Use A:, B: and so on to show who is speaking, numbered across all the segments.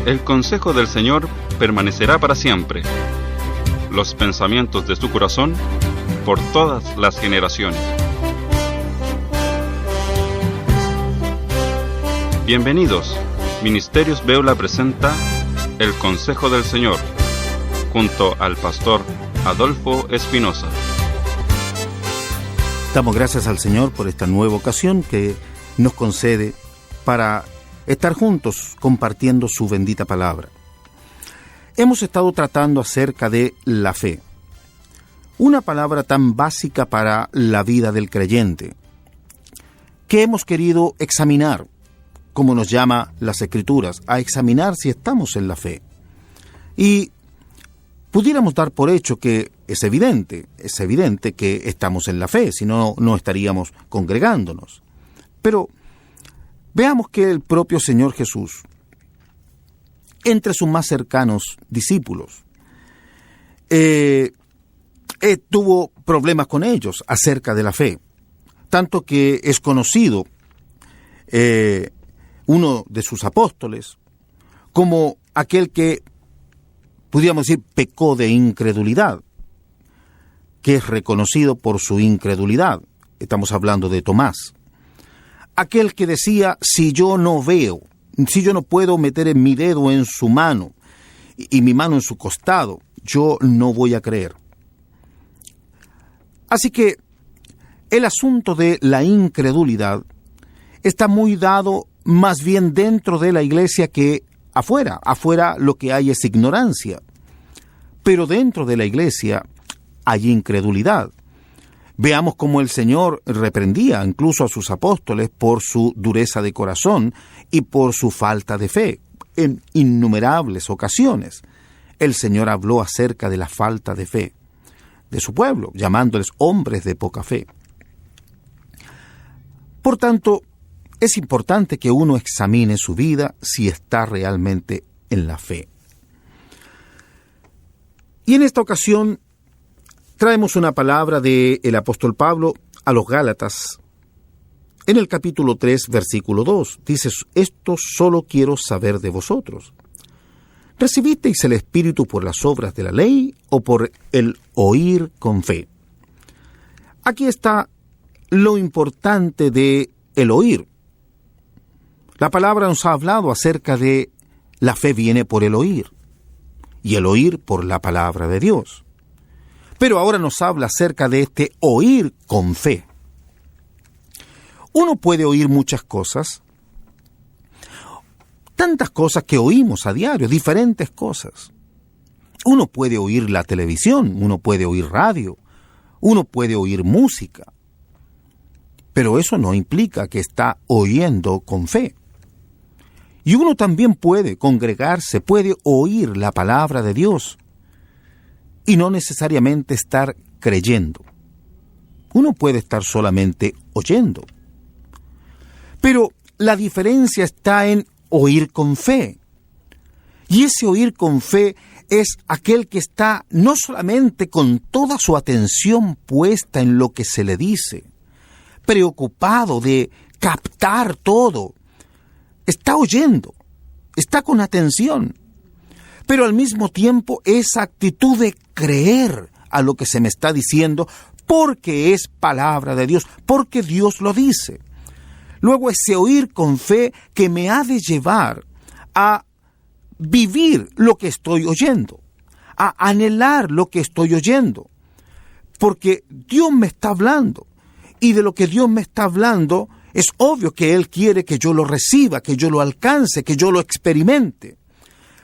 A: El consejo del Señor permanecerá para siempre. Los pensamientos de su corazón por todas las generaciones. Bienvenidos. Ministerios Beula presenta El Consejo del Señor, junto al pastor Adolfo Espinosa.
B: Damos gracias al Señor por esta nueva ocasión que nos concede para estar juntos compartiendo su bendita palabra. Hemos estado tratando acerca de la fe, una palabra tan básica para la vida del creyente, que hemos querido examinar, como nos llama las Escrituras, a examinar si estamos en la fe. Y pudiéramos dar por hecho que es evidente que estamos en la fe, si no, no estaríamos congregándonos. Pero veamos que el propio Señor Jesús, entre sus más cercanos discípulos, tuvo problemas con ellos acerca de la fe, tanto que es conocido uno de sus apóstoles como aquel que, pudiéramos decir, pecó de incredulidad, que es reconocido por su incredulidad. Estamos hablando de Tomás. Aquel que decía, si yo no veo, si yo no puedo meter mi dedo en su mano y mi mano en su costado, yo no voy a creer. Así que el asunto de la incredulidad está muy dado más bien dentro de la iglesia que afuera. Afuera lo que hay es ignorancia, pero dentro de la iglesia hay incredulidad. Veamos cómo el Señor reprendía incluso a sus apóstoles por su dureza de corazón y por su falta de fe. En innumerables ocasiones el Señor habló acerca de la falta de fe de su pueblo, llamándoles hombres de poca fe. Por tanto, es importante que uno examine su vida si está realmente en la fe. Y en esta ocasión traemos una palabra del apóstol Pablo a los Gálatas. En el capítulo 3, versículo 2, dice, esto solo quiero saber de vosotros. ¿Recibisteis el Espíritu por las obras de la ley o por el oír con fe? Aquí está lo importante de el oír. La palabra nos ha hablado acerca de la fe viene por el oír, y el oír por la palabra de Dios. Pero ahora nos habla acerca de este oír con fe. Uno puede oír muchas cosas, tantas cosas que oímos a diario, diferentes cosas. Uno puede oír la televisión, uno puede oír radio, uno puede oír música, pero eso no implica que está oyendo con fe. Y uno también puede congregarse, puede oír la palabra de Dios y no necesariamente estar creyendo. Uno puede estar solamente oyendo. Pero la diferencia está en oír con fe. Y ese oír con fe es aquel que está no solamente con toda su atención puesta en lo que se le dice, preocupado de captar todo. Está oyendo, está con atención, pero al mismo tiempo esa actitud de creer a lo que se me está diciendo porque es palabra de Dios, porque Dios lo dice. Luego ese oír con fe que me ha de llevar a vivir lo que estoy oyendo, a anhelar lo que estoy oyendo, porque Dios me está hablando y de lo que Dios me está hablando es obvio que Él quiere que yo lo reciba, que yo lo alcance, que yo lo experimente.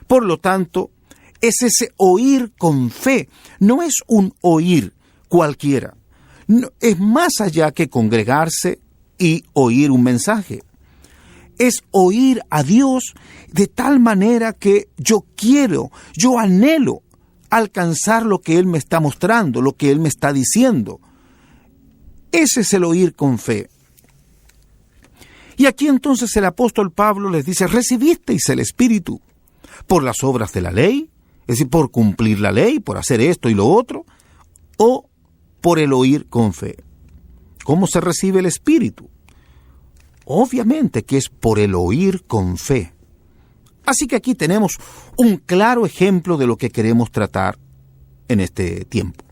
B: Por lo tanto, es ese oír con fe, no es un oír cualquiera. No, es más allá que congregarse y oír un mensaje. Es oír a Dios de tal manera que yo anhelo alcanzar lo que Él me está mostrando, lo que Él me está diciendo. Ese es el oír con fe. Y aquí entonces el apóstol Pablo les dice, ¿recibisteis el Espíritu por las obras de la ley? Es decir, por cumplir la ley, por hacer esto y lo otro, o por el oír con fe. ¿Cómo se recibe el Espíritu? Obviamente que es por el oír con fe. Así que aquí tenemos un claro ejemplo de lo que queremos tratar en este tiempo.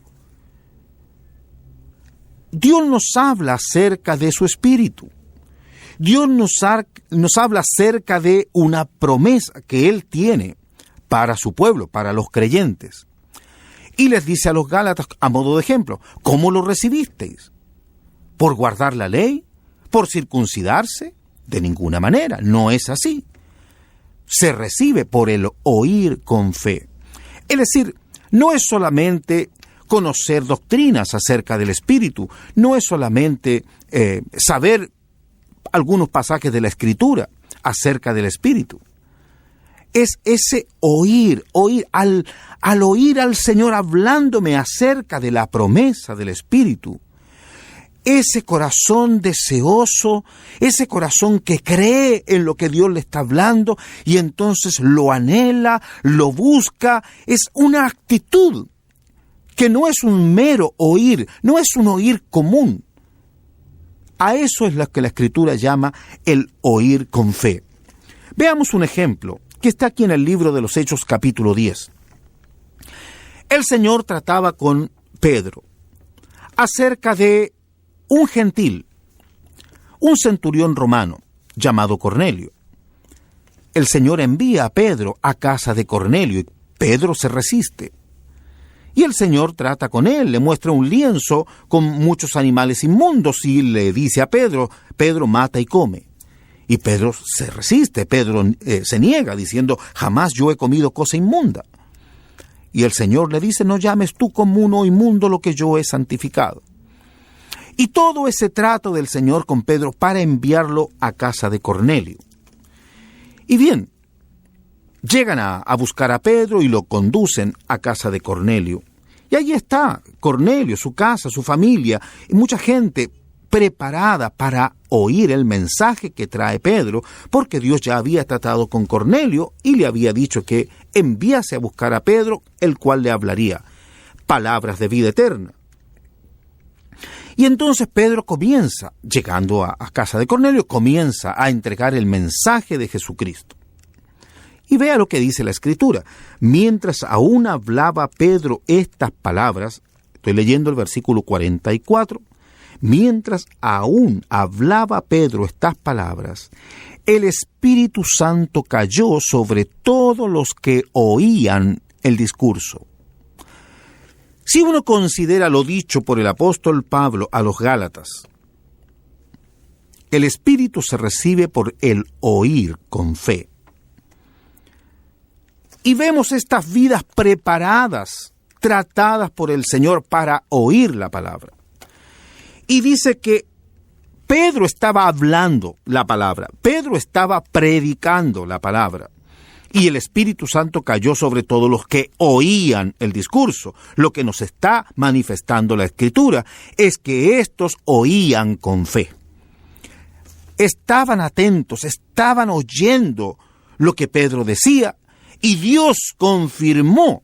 B: Dios nos habla acerca de su Espíritu. Dios nos habla acerca de una promesa que Él tiene para su pueblo, para los creyentes. Y les dice a los Gálatas, a modo de ejemplo, ¿cómo lo recibisteis? ¿Por guardar la ley? ¿Por circuncidarse? De ninguna manera, no es así. Se recibe por el oír con fe. Es decir, no es solamente conocer doctrinas acerca del Espíritu, no es solamente saber algunos pasajes de la Escritura acerca del Espíritu. Es ese oír al oír al Señor hablándome acerca de la promesa del Espíritu. Ese corazón deseoso, ese corazón que cree en lo que Dios le está hablando y entonces lo anhela, lo busca, es una actitud que no es un mero oír, no es un oír común. A eso es lo que la Escritura llama el oír con fe. Veamos un ejemplo que está aquí en el libro de los Hechos capítulo 10. El Señor trataba con Pedro acerca de un gentil, un centurión romano llamado Cornelio. El Señor envía a Pedro a casa de Cornelio y Pedro se resiste. Y el Señor trata con él, le muestra un lienzo con muchos animales inmundos y le dice a Pedro, Pedro mata y come. Y Pedro se resiste, Pedro se niega diciendo, jamás yo he comido cosa inmunda. Y el Señor le dice, no llames tú común o inmundo lo que yo he santificado. Y todo ese trato del Señor con Pedro para enviarlo a casa de Cornelio. Y bien, llegan a buscar a Pedro y lo conducen a casa de Cornelio. Y allí está Cornelio, su casa, su familia y mucha gente preparada para oír el mensaje que trae Pedro, porque Dios ya había tratado con Cornelio y le había dicho que enviase a buscar a Pedro, el cual le hablaría palabras de vida eterna. Y entonces Pedro comienza, llegando a casa de Cornelio, comienza a entregar el mensaje de Jesucristo. Y vea lo que dice la Escritura. Mientras aún hablaba Pedro estas palabras, estoy leyendo el versículo 44, mientras aún hablaba Pedro estas palabras, el Espíritu Santo cayó sobre todos los que oían el discurso. Si uno considera lo dicho por el apóstol Pablo a los Gálatas, el Espíritu se recibe por el oír con fe. Y vemos estas vidas preparadas, tratadas por el Señor para oír la palabra. Y dice que Pedro estaba hablando la palabra, Pedro estaba predicando la palabra. Y el Espíritu Santo cayó sobre todos los que oían el discurso. Lo que nos está manifestando la Escritura es que estos oían con fe. Estaban atentos, estaban oyendo lo que Pedro decía, y Dios confirmó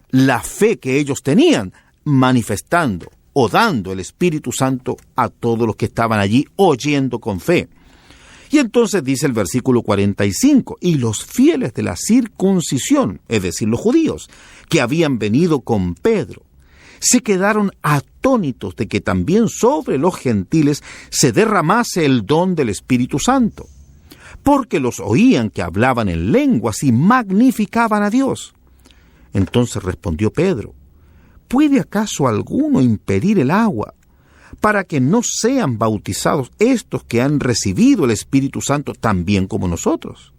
B: la fe que ellos tenían, manifestando o dando el Espíritu Santo a todos los que estaban allí oyendo con fe. Y entonces dice el versículo 45, y los fieles de la circuncisión, es decir, los judíos, que habían venido con Pedro, se quedaron atónitos de que también sobre los gentiles se derramase el don del Espíritu Santo, porque los oían que hablaban en lenguas y magnificaban a Dios. Entonces respondió Pedro, ¿puede acaso alguno impedir el agua para que no sean bautizados estos que han recibido el Espíritu Santo también como nosotros?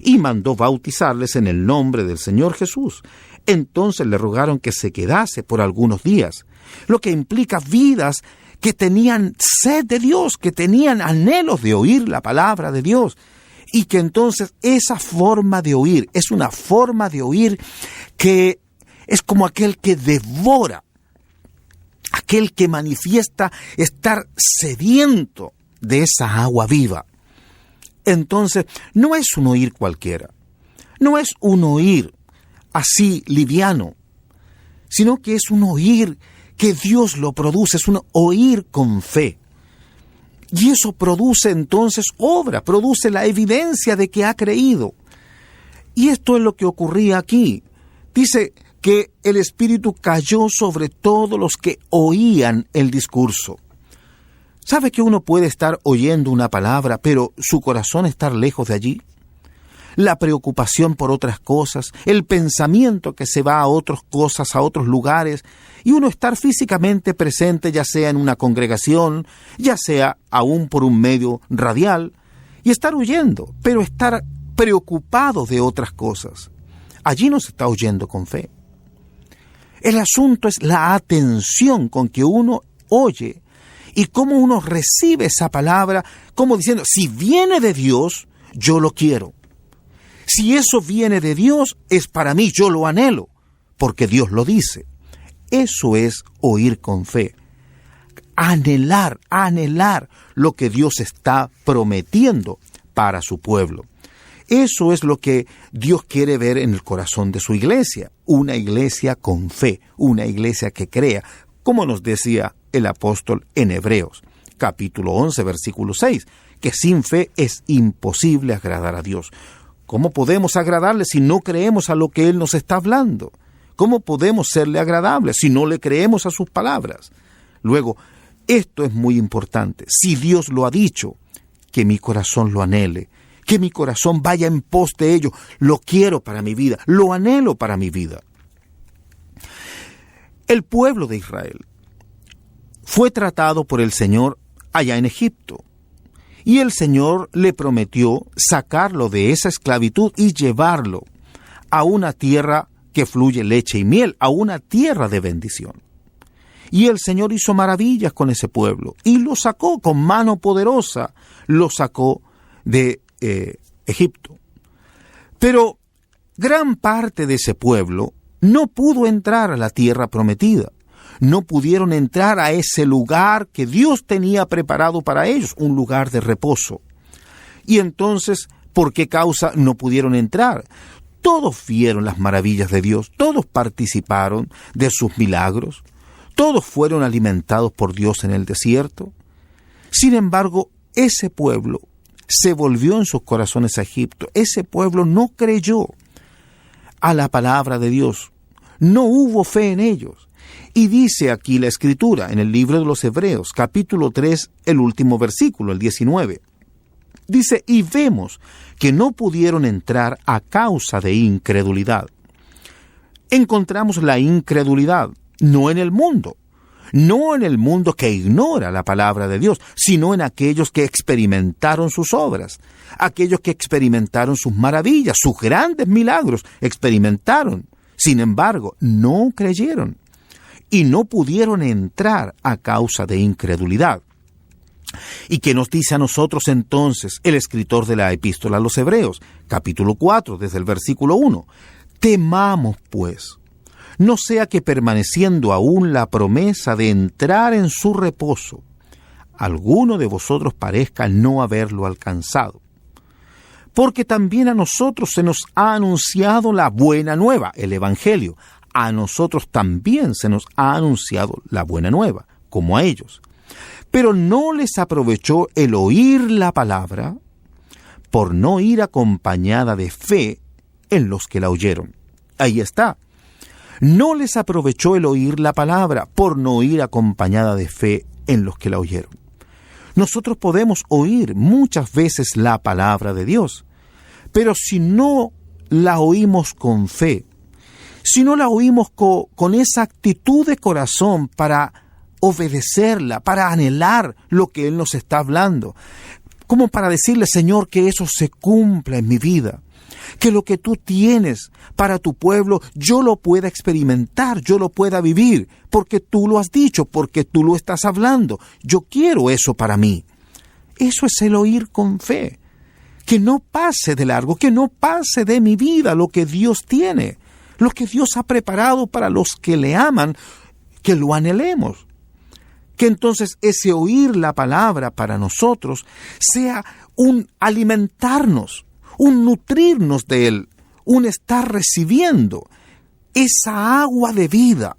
B: Y mandó bautizarles en el nombre del Señor Jesús. Entonces le rogaron que se quedase por algunos días, lo que implica vidas que tenían sed de Dios, que tenían anhelos de oír la palabra de Dios, y que entonces esa forma de oír es una forma de oír que es como aquel que devora, aquel que manifiesta estar sediento de esa agua viva. Entonces, no es un oír cualquiera, no es un oír así liviano, sino que es un oír que Dios lo produce, es un oír con fe. Y eso produce entonces obra, produce la evidencia de que ha creído. Y esto es lo que ocurría aquí. Dice que el Espíritu cayó sobre todos los que oían el discurso. ¿Sabe que uno puede estar oyendo una palabra, pero su corazón estar lejos de allí? La preocupación por otras cosas, el pensamiento que se va a otras cosas, a otros lugares, y uno estar físicamente presente, ya sea en una congregación, ya sea aún por un medio radial, y estar oyendo, pero estar preocupado de otras cosas. Allí no se está oyendo con fe. El asunto es la atención con que uno oye y cómo uno recibe esa palabra, como diciendo, si viene de Dios, yo lo quiero. Si eso viene de Dios, es para mí, yo lo anhelo, porque Dios lo dice. Eso es oír con fe. Anhelar lo que Dios está prometiendo para su pueblo. Eso es lo que Dios quiere ver en el corazón de su iglesia. Una iglesia con fe, una iglesia que crea, como nos decía el apóstol en Hebreos, capítulo 11, versículo 6, que sin fe es imposible agradar a Dios. ¿Cómo podemos agradarle si no creemos a lo que Él nos está hablando? ¿Cómo podemos serle agradables si no le creemos a sus palabras? Luego, esto es muy importante. Si Dios lo ha dicho, que mi corazón lo anhele, que mi corazón vaya en pos de ello. Lo quiero para mi vida, lo anhelo para mi vida. El pueblo de Israel fue tratado por el Señor allá en Egipto. Y el Señor le prometió sacarlo de esa esclavitud y llevarlo a una tierra que fluye leche y miel, a una tierra de bendición. Y el Señor hizo maravillas con ese pueblo y lo sacó con mano poderosa, lo sacó de Egipto. Pero gran parte de ese pueblo no pudo entrar a la tierra prometida. No pudieron entrar a ese lugar que Dios tenía preparado para ellos, un lugar de reposo. Y entonces, ¿por qué causa no pudieron entrar? Todos vieron las maravillas de Dios, todos participaron de sus milagros, todos fueron alimentados por Dios en el desierto. Sin embargo, ese pueblo se volvió en sus corazones a Egipto. Ese pueblo no creyó a la palabra de Dios. No hubo fe en ellos. Y dice aquí la Escritura, en el libro de los Hebreos, capítulo 3, el último versículo, el 19. Dice, y vemos que no pudieron entrar a causa de incredulidad. Encontramos la incredulidad, no en el mundo que ignora la palabra de Dios, sino en aquellos que experimentaron sus obras, aquellos que experimentaron sus maravillas, sus grandes milagros, experimentaron. Sin embargo, no creyeron y no pudieron entrar a causa de incredulidad. ¿Y qué nos dice a nosotros entonces el escritor de la epístola a los Hebreos? Capítulo 4, desde el versículo 1. Temamos, pues, no sea que permaneciendo aún la promesa de entrar en su reposo, alguno de vosotros parezca no haberlo alcanzado. Porque también a nosotros se nos ha anunciado la buena nueva, el Evangelio. A nosotros también se nos ha anunciado la buena nueva, como a ellos. Pero no les aprovechó el oír la palabra, por no ir acompañada de fe en los que la oyeron. Ahí está. No les aprovechó el oír la palabra, por no ir acompañada de fe en los que la oyeron. Nosotros podemos oír muchas veces la palabra de Dios, pero si no la oímos con fe, si no la oímos con esa actitud de corazón para obedecerla, para anhelar lo que Él nos está hablando, como para decirle, Señor, que eso se cumpla en mi vida, que lo que tú tienes para tu pueblo, yo lo pueda experimentar, yo lo pueda vivir, porque tú lo has dicho, porque tú lo estás hablando. Yo quiero eso para mí. Eso es el oír con fe. Que no pase de largo, que no pase de mi vida lo que Dios tiene, lo que Dios ha preparado para los que le aman, que lo anhelemos. Que entonces ese oír la palabra para nosotros sea un alimentarnos, un nutrirnos de Él, un estar recibiendo esa agua de vida,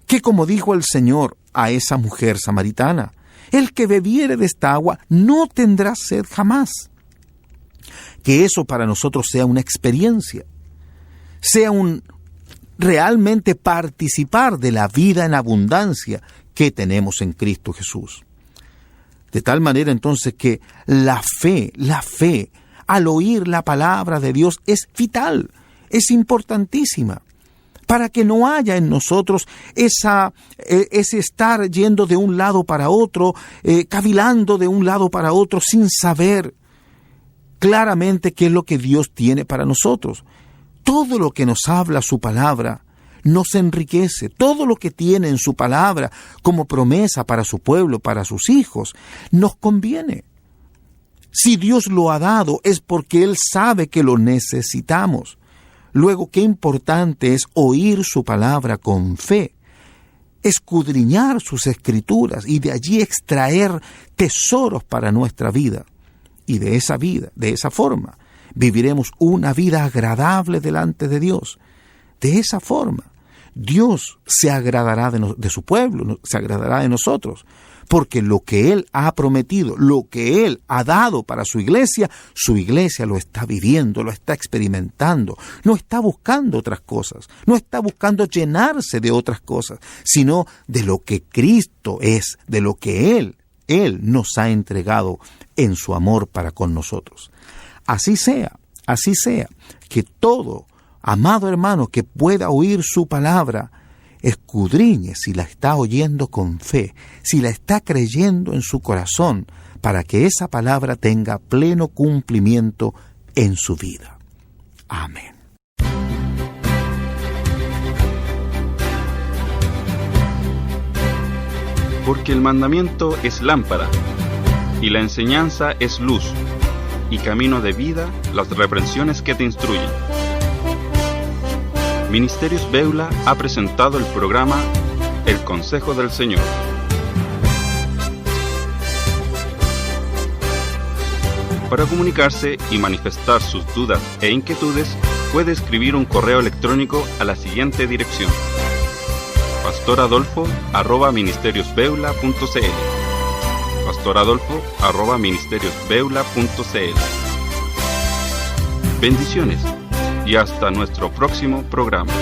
B: que como dijo el Señor a esa mujer samaritana, el que bebiere de esta agua no tendrá sed jamás. que eso para nosotros sea una experiencia, sea un realmente participar de la vida en abundancia que tenemos en Cristo Jesús. De tal manera entonces que la fe, al oír la palabra de Dios es vital, es importantísima, para que no haya en nosotros ese estar yendo de un lado para otro, cavilando de un lado para otro sin saber claramente qué es lo que Dios tiene para nosotros. Todo lo que nos habla su palabra nos enriquece. Todo lo que tiene en su palabra como promesa para su pueblo, para sus hijos, nos conviene. Si Dios lo ha dado es porque Él sabe que lo necesitamos. Luego, qué importante es oír su palabra con fe, escudriñar sus escrituras y de allí extraer tesoros para nuestra vida. Y de esa forma, viviremos una vida agradable delante de Dios. De esa forma, Dios se agradará de su pueblo, se agradará de nosotros, porque lo que Él ha prometido, lo que Él ha dado para su iglesia lo está viviendo, lo está experimentando, no está buscando otras cosas, no está buscando llenarse de otras cosas, sino de lo que Cristo es, de lo que Él nos ha entregado en su amor para con nosotros. Así sea, que todo amado hermano que pueda oír su palabra, escudriñe si la está oyendo con fe, si la está creyendo en su corazón, para que esa palabra tenga pleno cumplimiento en su vida. Amén.
A: Porque el mandamiento es lámpara, y la enseñanza es luz, y camino de vida las reprensiones que te instruyen. Ministerios Beula ha presentado el programa El Consejo del Señor. Para comunicarse y manifestar sus dudas e inquietudes, puede escribir un correo electrónico a la siguiente dirección: pastoradolfo@ministeriosbeula.cl pastoradolfo@ministeriosbeula.cl. Bendiciones y hasta nuestro próximo programa.